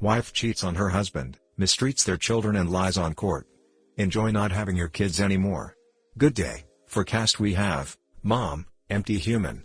Wife cheats on her husband, mistreats their children and lies on court. Enjoy not having your kids anymore. Good day. For cast we have, Mom, empty human,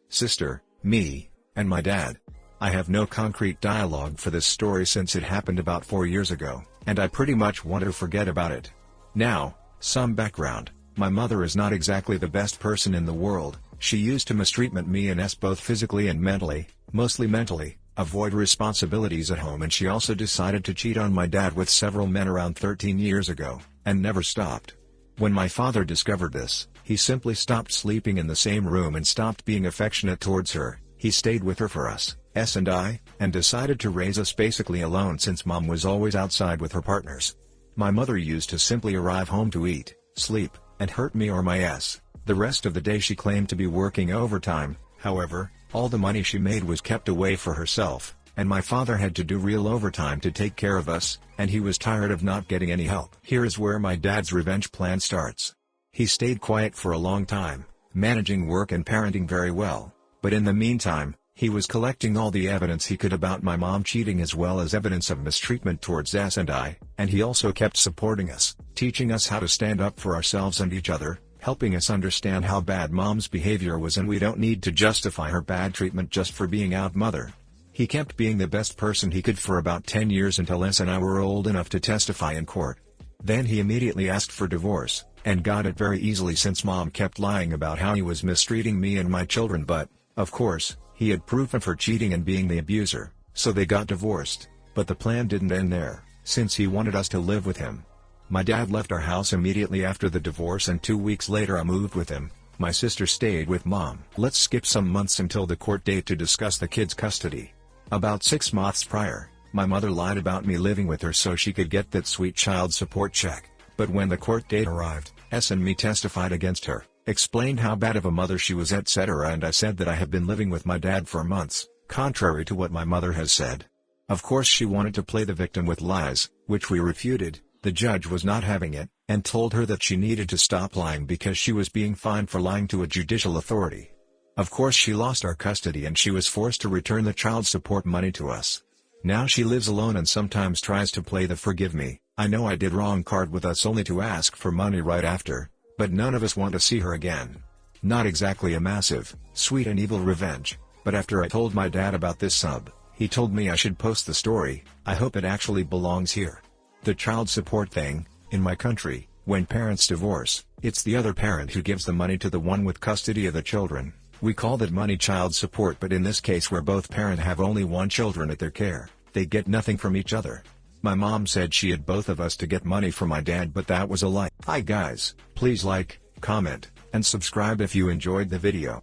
sister, me, and my dad. I have no concrete dialogue for this story since it happened about 4 years ago, and I pretty much want to forget about it. Now, some background. My mother is not exactly the best person in the world. She used to mistreatment me and us both physically and mentally, mostly mentally, avoid responsibilities at home, and she also decided to cheat on my dad with several men around 13 years ago, and never stopped. When my father discovered this, he simply stopped sleeping in the same room and stopped being affectionate towards her. He stayed with her for us and I, and decided to raise us basically alone since Mom was always outside with her partners. My mother used to simply arrive home to eat, sleep, and hurt me or my ass. The rest of the day she claimed to be working overtime. However, all the money she made was kept away for herself, and my father had to do real overtime to take care of us, and he was tired of not getting any help. Here is where my dad's revenge plan starts. He stayed quiet for a long time, managing work and parenting very well, but in the meantime, he was collecting all the evidence he could about my mom cheating as well as evidence of mistreatment towards us and I, and he also kept supporting us, teaching us how to stand up for ourselves and each other, helping us understand how bad Mom's behavior was and we don't need to justify her bad treatment just for being out mother. He kept being the best person he could for about 10 years until us and I were old enough to testify in court. Then he immediately asked for divorce, and got it very easily since Mom kept lying about how he was mistreating me and my children, but, of course, he had proof of her cheating and being the abuser, so they got divorced. But the plan didn't end there, since he wanted us to live with him. My dad left our house immediately after the divorce, and 2 weeks later I moved with him. My sister stayed with Mom. Let's skip some months until the court date to discuss the kids' custody. About 6 months prior, my mother lied about me living with her so she could get that sweet child support check, but when the court date arrived, S and me testified against her, explained how bad of a mother she was, etc., and I said that I have been living with my dad for months, contrary to what my mother has said. Of course she wanted to play the victim with lies, which we refuted. The judge was not having it, and told her that she needed to stop lying because she was being fined for lying to a judicial authority. Of course she lost our custody and she was forced to return the child support money to us. Now she lives alone and sometimes tries to play the forgive me, I know I did wrong card with us, only to ask for money right after, but none of us want to see her again. Not exactly a massive, sweet and evil revenge, but after I told my dad about this sub, he told me I should post the story. I hope it actually belongs here. The child support thing, in my country, when parents divorce, it's the other parent who gives the money to the one with custody of the children. We call that money child support, but in this case where both parents have only one children at their care, they get nothing from each other. My mom said she had both of us to get money from my dad, but that was a lie. Hi guys, please like, comment, and subscribe if you enjoyed the video.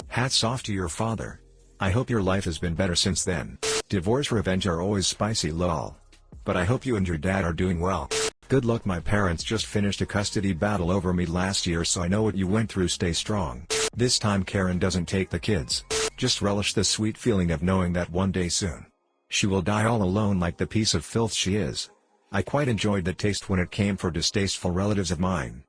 Hats off to your father. I hope your life has been better since then. Divorce revenge are always spicy lol. But I hope you and your dad are doing well. Good luck. My parents just finished a custody battle over me last year, so I know what you went through. Stay strong. This time Karen doesn't take the kids. Just relish the sweet feeling of knowing that one day soon she will die all alone like the piece of filth she is. I quite enjoyed the taste when it came for distasteful relatives of mine.